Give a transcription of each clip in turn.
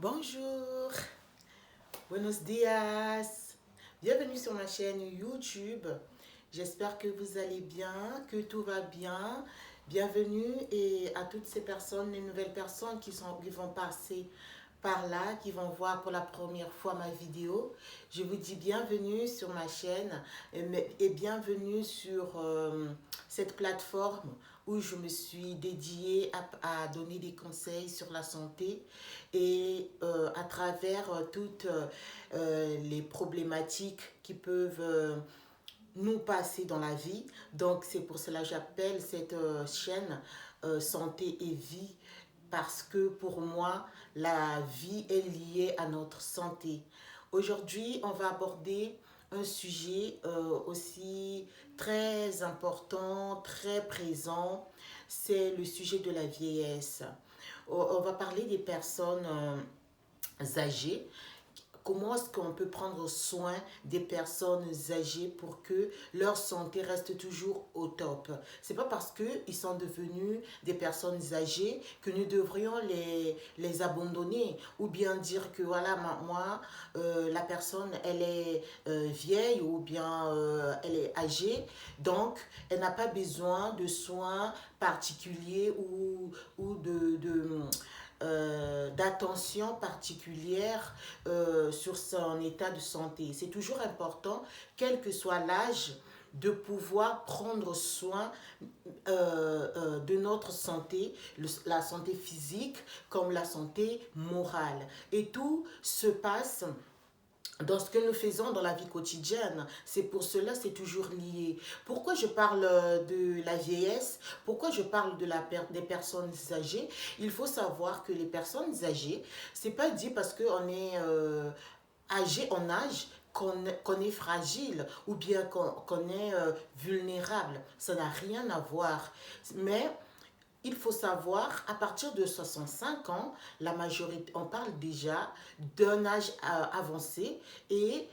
Bonjour, buenos dias, bienvenue sur ma chaîne YouTube. J'espère que vous allez bien, que tout va bien. Bienvenue et à toutes ces personnes, les nouvelles personnes qui vont passer par là, qui vont voir pour la première fois ma vidéo. Je vous dis bienvenue sur ma chaîne et bienvenue sur cette plateforme où je me suis dédiée à donner des conseils sur la santé et à travers toutes les problématiques qui peuvent nous passer dans la vie. Donc c'est pour cela que j'appelle cette chaîne Santé et Vie parce que pour moi, la vie est liée à notre santé. Aujourd'hui, on va aborder un sujet aussi très important, très présent, c'est le sujet de la vieillesse. On va parler des personnes âgées. Comment est-ce qu'on peut prendre soin des personnes âgées pour que leur santé reste toujours au top? C'est pas parce qu'ils sont devenus des personnes âgées que nous devrions les abandonner ou bien dire que voilà, moi, la personne, elle est vieille ou bien elle est âgée, donc elle n'a pas besoin de soins particuliers ou d'attention particulière sur son état de santé. C'est toujours important, quel que soit l'âge, de pouvoir prendre soin de notre santé, la santé physique comme la santé morale. Et tout se passe dans ce que nous faisons dans la vie quotidienne. C'est pour cela, c'est toujours lié. Pourquoi je parle de la vieillesse? Pourquoi je parle des personnes âgées? Il faut savoir que les personnes âgées, c'est pas dit parce qu'on est âgé en âge qu'on est fragile ou bien qu'on est vulnérable. Ça n'a rien à voir. Mais il faut savoir, à partir de 65 ans, la majorité, on parle déjà d'un âge avancé et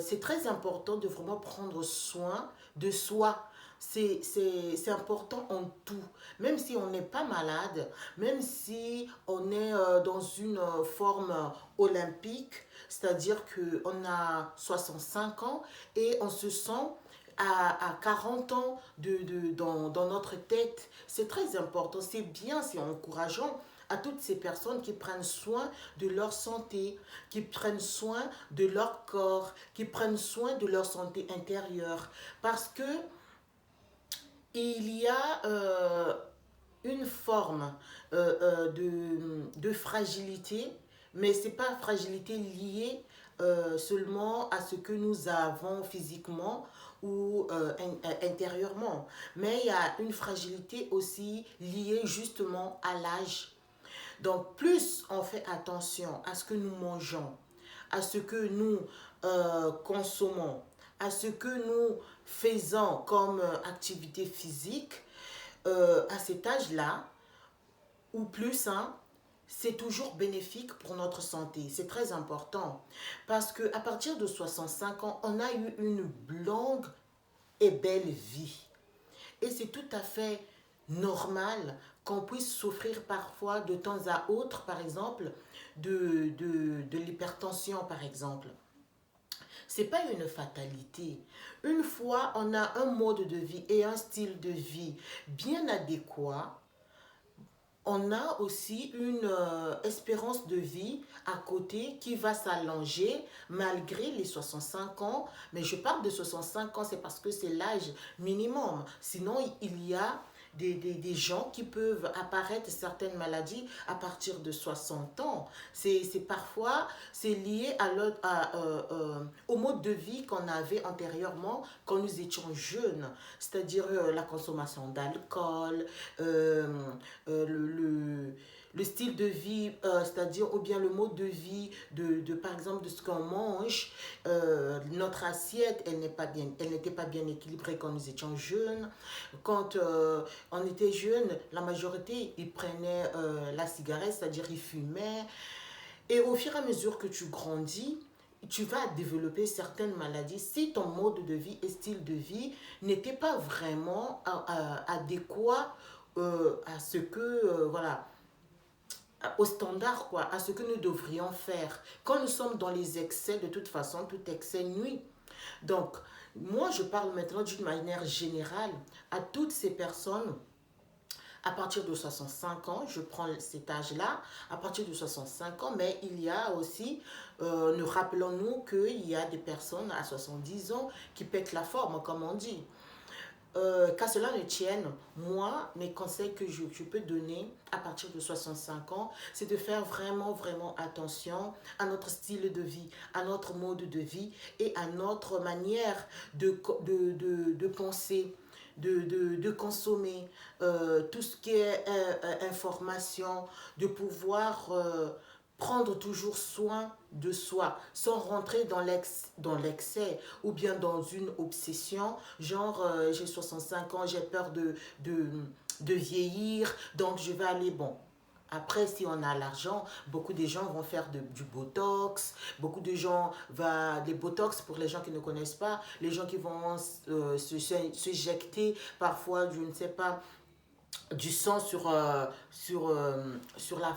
c'est très important de vraiment prendre soin de soi. C'est important en tout. Même si on n'est pas malade, même si on est dans une forme olympique, c'est-à-dire qu'on a 65 ans et on se sent à 40 ans dans notre tête. C'est très important, c'est bien, c'est encourageant à toutes ces personnes qui prennent soin de leur santé, qui prennent soin de leur corps, qui prennent soin de leur santé intérieure. Parce que il y a une forme de fragilité, mais ce n'est pas fragilité liée seulement à ce que nous avons physiquement ou intérieurement, mais il y a une fragilité aussi liée justement à l'âge. Donc plus on fait attention à ce que nous mangeons, à ce que nous consommons, à ce que nous faisons comme activité physique, à cet âge-là, ou plus, hein, c'est toujours bénéfique pour notre santé. C'est très important. Parce qu'à partir de 65 ans, on a eu une longue et belle vie. Et c'est tout à fait normal qu'on puisse souffrir parfois de temps à autre, par exemple, de l'hypertension, par exemple. C'est pas une fatalité. Une fois on a un mode de vie et un style de vie bien adéquat, on a aussi une espérance de vie à côté qui va s'allonger malgré les 65 ans. Mais je parle de 65 ans, c'est parce que c'est l'âge minimum. Sinon, il y a des gens qui peuvent apparaître certaines maladies à partir de 60 ans. C'est parfois, c'est lié au mode de vie qu'on avait antérieurement quand nous étions jeunes. C'est-à-dire la consommation d'alcool, le style de vie, c'est-à-dire ou bien le mode de vie par exemple de ce qu'on mange, notre assiette, elle n'était pas bien équilibrée quand nous étions jeunes. Quand on était jeune, la majorité, ils prenaient la cigarette, c'est-à-dire ils fumaient. Et au fur et à mesure que tu grandis, tu vas développer certaines maladies si ton mode de vie et style de vie n'était pas vraiment adéquat à ce que, voilà, au standard, quoi, à ce que nous devrions faire. Quand nous sommes dans les excès, de toute façon, tout excès nuit. Donc, moi, je parle maintenant d'une manière générale à toutes ces personnes à partir de 65 ans, je prends cet âge-là, à partir de 65 ans, mais il y a aussi, nous rappelons-nous qu'il y a des personnes à 70 ans qui pètent la forme, comme on dit. Qu'à cela ne tienne, moi, mes conseils que je peux donner à partir de 65 ans, c'est de faire vraiment, vraiment attention à notre style de vie, à notre mode de vie et à notre manière de penser, de consommer tout ce qui est information, de pouvoir prendre toujours soin de soi sans rentrer dans l'excès ou bien dans une obsession, genre j'ai 65 ans, j'ai peur de, de vieillir, donc je vais aller, bon, après, si on a l'argent, beaucoup de gens vont faire du Botox. Beaucoup de gens vont... Les Botox, pour les gens qui ne connaissent pas, les gens qui vont s'éjecter parfois, je ne sais pas, du sang sur la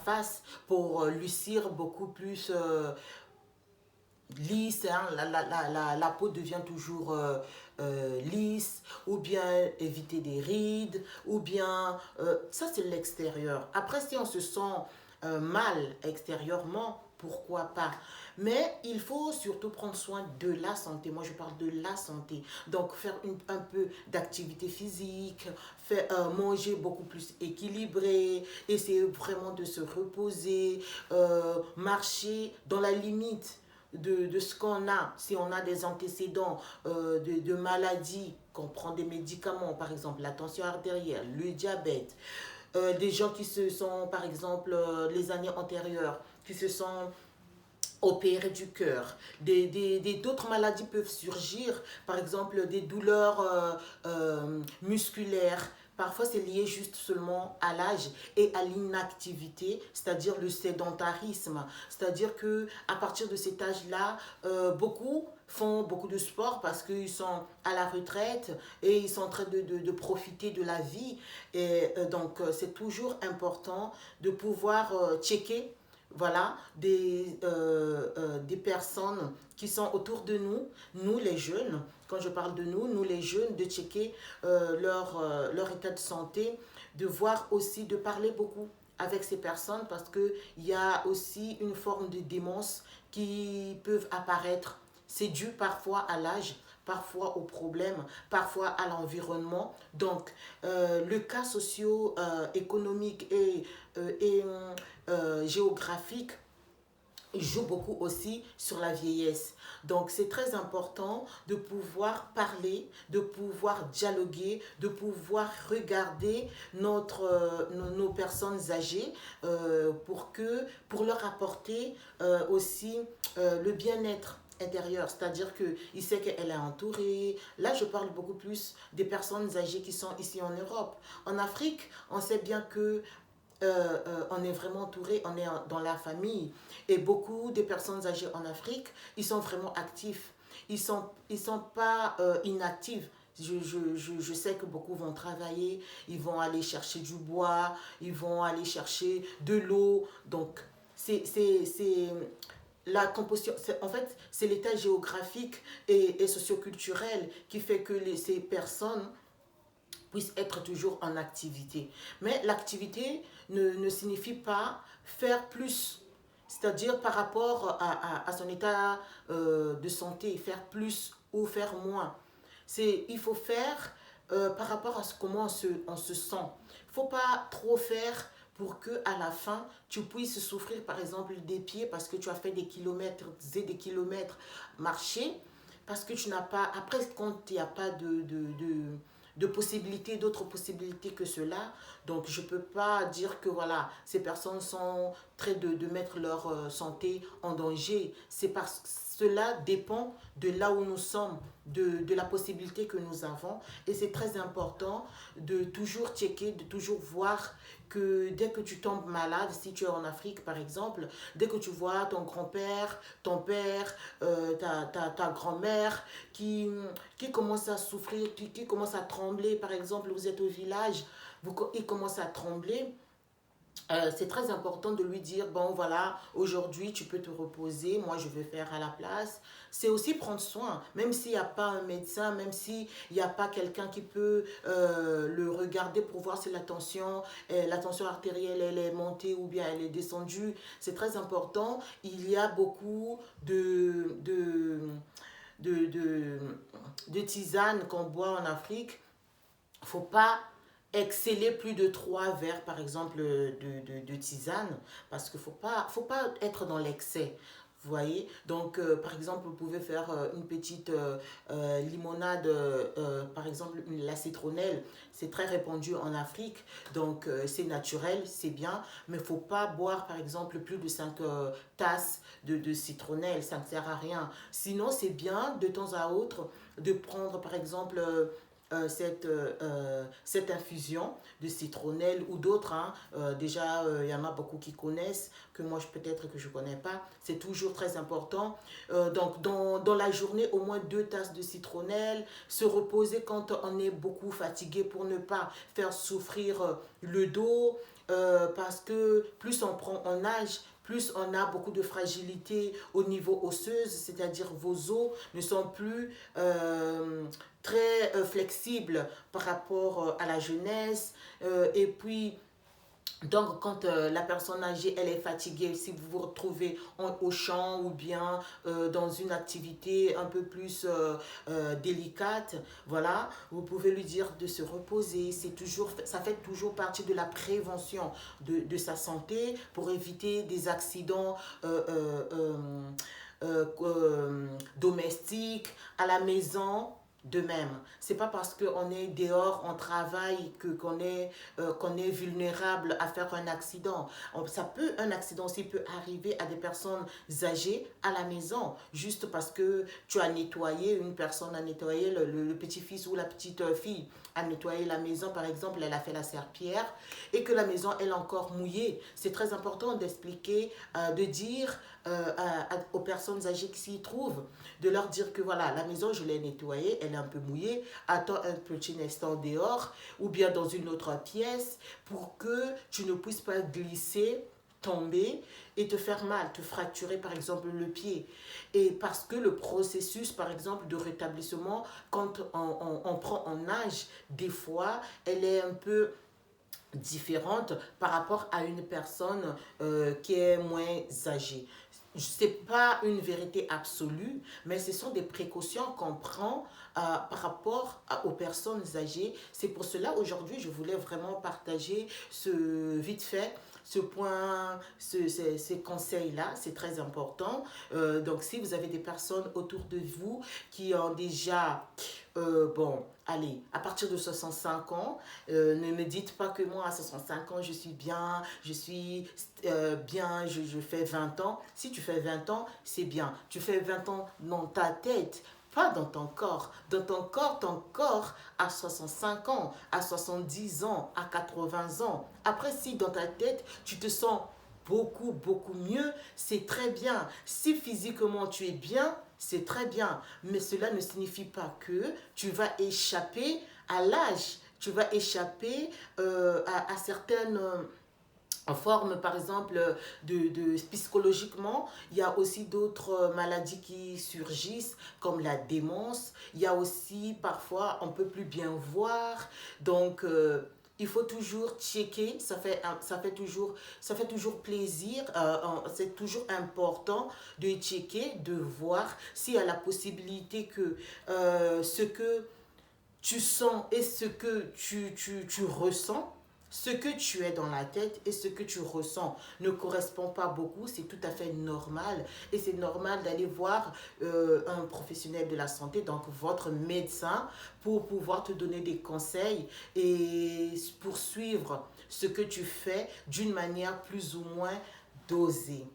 face pour lucir beaucoup plus lisse, hein, la peau devient toujours lisse, ou bien éviter des rides, ou bien, ça c'est l'extérieur. Après, si on se sent mal extérieurement, pourquoi pas? Mais il faut surtout prendre soin de la santé. Moi, je parle de la santé. Donc, faire un peu d'activité physique, faire, manger beaucoup plus équilibré, essayer vraiment de se reposer, marcher dans la limite de ce qu'on a, si on a des antécédents de maladies, qu'on prend des médicaments, par exemple la tension artérielle, le diabète, des gens qui se sont, par exemple, les années antérieures, qui se sont opérés du cœur. D'autres maladies peuvent surgir, par exemple des douleurs musculaires. Parfois, c'est lié juste seulement à l'âge et à l'inactivité, c'est-à-dire le sédentarisme. C'est-à-dire que à partir de cet âge-là, beaucoup font beaucoup de sport parce qu'ils sont à la retraite et ils sont en train de profiter de la vie. Et donc, c'est toujours important de pouvoir checker, voilà, des personnes qui sont autour de nous, nous les jeunes. Quand je parle de nous les jeunes, de checker leur état de santé, de voir aussi, de parler beaucoup avec ces personnes parce qu'il y a aussi une forme de démence qui peuvent apparaître. C'est dû parfois à l'âge, parfois aux problèmes, parfois à l'environnement. Donc, le cas socio-économique et géographique joue beaucoup aussi sur la vieillesse. Donc c'est très important de pouvoir parler, de pouvoir dialoguer, de pouvoir regarder nos personnes âgées pour leur apporter aussi le bien-être intérieur, c'est-à-dire qu'il sait qu'elle est entourée. Là, je parle beaucoup plus des personnes âgées qui sont ici en Europe. En Afrique, on sait bien que on est vraiment entouré, on est dans la famille. Et beaucoup des personnes âgées en Afrique, ils sont vraiment actifs. Ils sont pas inactifs. Je sais que beaucoup vont travailler, ils vont aller chercher du bois, ils vont aller chercher de l'eau. Donc, c'est la composition, en fait, c'est l'état géographique et socioculturel qui fait que ces personnes puissent être toujours en activité. Mais l'activité ne signifie pas faire plus, c'est-à-dire par rapport à son état de santé, faire plus ou faire moins. Il faut faire par rapport à comment on se sent. Il ne faut pas trop faire pour que à la fin, tu puisses souffrir par exemple des pieds parce que tu as fait des kilomètres et des kilomètres marcher, parce que tu n'as pas, après quand il n'y a pas de possibilités, d'autres possibilités que cela. Donc, je ne peux pas dire que voilà, ces personnes sont en train de mettre leur santé en danger. C'est parce que cela dépend de là où nous sommes, de la possibilité que nous avons. Et c'est très important de toujours checker, de toujours voir que dès que tu tombes malade, si tu es en Afrique par exemple, dès que tu vois ton grand-père, ton père, ta grand-mère qui commence à souffrir, qui commence à trembler, par exemple, vous êtes au village, il commence à trembler, c'est très important de lui dire, bon voilà, aujourd'hui tu peux te reposer, moi je vais faire à la place. C'est aussi prendre soin, même s'il n'y a pas un médecin, même s'il n'y a pas quelqu'un qui peut le regarder pour voir si la tension artérielle elle est montée ou bien elle est descendue. C'est très important. Il y a beaucoup de, de tisanes qu'on boit en Afrique. Il ne faut pas exceller plus de 3 verres, par exemple, de tisane, parce qu'il faut pas être dans l'excès. Vous voyez? Donc, par exemple, vous pouvez faire une petite limonade, par exemple, la citronnelle, c'est très répandu en Afrique, donc c'est naturel, c'est bien, mais il ne faut pas boire, par exemple, plus de 5 tasses de citronnelle, ça ne sert à rien. Sinon, c'est bien, de temps à autre, de prendre, par exemple, cette infusion de citronnelle ou d'autres. Hein. Déjà, il y en a beaucoup qui connaissent, que moi peut-être que je ne connais pas. C'est toujours très important. Donc, dans la journée, au moins 2 tasses de citronnelle. Se reposer quand on est beaucoup fatigué pour ne pas faire souffrir le dos. Parce que plus on prend en âge, plus on a beaucoup de fragilité au niveau osseuse, c'est-à-dire vos os ne sont plus très flexibles par rapport à la jeunesse. Et puis, donc, quand la personne âgée, elle est fatiguée, si vous vous retrouvez au champ ou bien dans une activité un peu plus délicate, voilà, vous pouvez lui dire de se reposer. Ça fait toujours partie de la prévention de sa santé pour éviter des accidents domestiques à la maison. De même, c'est pas parce qu'on est dehors, on travaille qu'on est vulnérable à faire un accident. Un accident aussi peut arriver à des personnes âgées à la maison, juste parce que tu as nettoyé, une personne a nettoyé, le petit-fils ou la petite fille a nettoyé la maison, par exemple, elle a fait la serpillière et que la maison est encore mouillée. C'est très important d'expliquer, de dire aux personnes âgées qui s'y trouvent, de leur dire que voilà, la maison, je l'ai nettoyée, elle est un peu mouillée, attends un petit instant dehors ou bien dans une autre pièce pour que tu ne puisses pas glisser, tomber et te faire mal, te fracturer par exemple le pied. Et parce que le processus par exemple de rétablissement, quand on prend en âge, des fois, elle est un peu différente par rapport à une personne qui est moins âgée. Ce n'est pas une vérité absolue, mais ce sont des précautions qu'on prend par rapport aux personnes âgées. C'est pour cela aujourd'hui, je voulais vraiment partager vite fait ce point, ces conseils-là, c'est très important. Donc, si vous avez des personnes autour de vous qui ont déjà, bon, allez, à partir de 65 ans, ne me dites pas que moi, à 65 ans, je suis bien, je suis bien, je fais 20 ans. Si tu fais 20 ans, c'est bien. Tu fais 20 ans dans ta tête, pas dans ton corps. Dans ton corps à 65 ans, à 70 ans, à 80 ans. Après, si dans ta tête, tu te sens beaucoup, beaucoup mieux, c'est très bien. Si physiquement tu es bien, c'est très bien. Mais cela ne signifie pas que tu vas échapper à l'âge. Tu vas échapper à certaines formes, par exemple, psychologiquement. Il y a aussi d'autres maladies qui surgissent, comme la démence. Il y a aussi, parfois, on ne peut plus bien voir. Donc, il faut toujours checker, ça fait toujours plaisir, c'est toujours important de checker, de voir s'il y a la possibilité que ce que tu sens et ce que tu ressens, ce que tu es dans la tête et ce que tu ressens ne correspond pas beaucoup, c'est tout à fait normal. Et c'est normal d'aller voir un professionnel de la santé, donc votre médecin, pour pouvoir te donner des conseils et poursuivre ce que tu fais d'une manière plus ou moins dosée.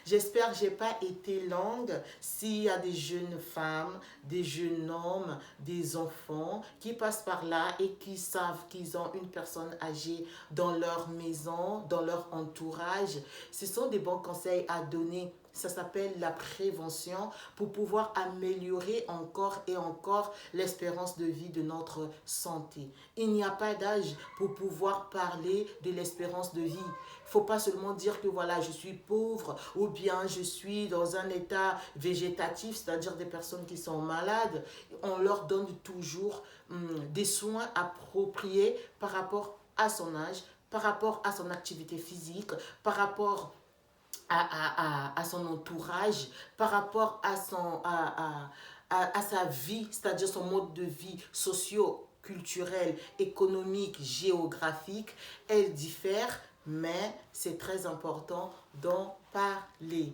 J'espère que je n'ai pas été longue. S'il y a des jeunes femmes, des jeunes hommes, des enfants qui passent par là et qui savent qu'ils ont une personne âgée dans leur maison, dans leur entourage, ce sont des bons conseils à donner. Ça s'appelle la prévention pour pouvoir améliorer encore et encore l'espérance de vie de notre santé. Il n'y a pas d'âge pour pouvoir parler de l'espérance de vie. faut pas seulement dire que voilà, je suis pauvre ou bien je suis dans un état végétatif, c'est-à-dire des personnes qui sont malades. On leur donne toujours des soins appropriés par rapport à son âge, par rapport à son activité physique, par rapport à son entourage, par rapport à sa vie, c'est-à-dire son mode de vie socio-culturel, économique, géographique. Elle diffère, mais c'est très important d'en parler.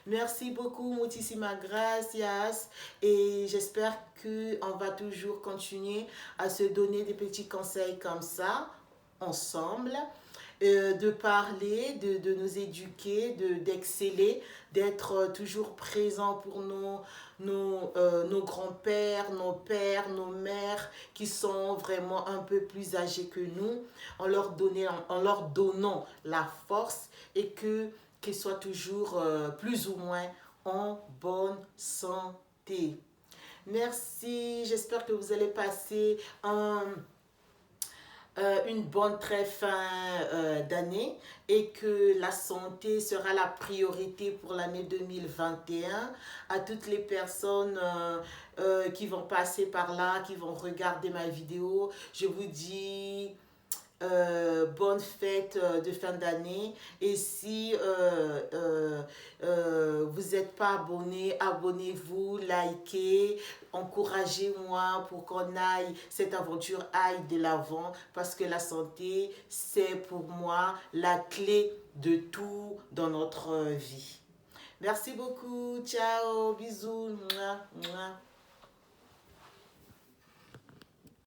Merci beaucoup, muchísimas gracias. Et j'espère qu'on va toujours continuer à se donner des petits conseils comme ça, ensemble, de parler, de nous éduquer, d'exceller, d'être toujours présent pour nos grands-pères, nos pères, nos mères qui sont vraiment un peu plus âgés que nous, en leur donnant la force et qu'ils soient toujours plus ou moins en bonne santé. Merci, j'espère que vous allez passer une bonne très fin d'année et que la santé sera la priorité pour l'année 2021. À toutes les personnes qui vont passer par là, qui vont regarder ma vidéo, je vous dis bonne fête de fin d'année. Et si vous n'êtes pas abonné, abonnez-vous, likez, encouragez-moi pour qu'on aille, cette aventure aille de l'avant, parce que la santé, c'est pour moi la clé de tout dans notre vie. Merci beaucoup, ciao, bisous. Mouah, mouah.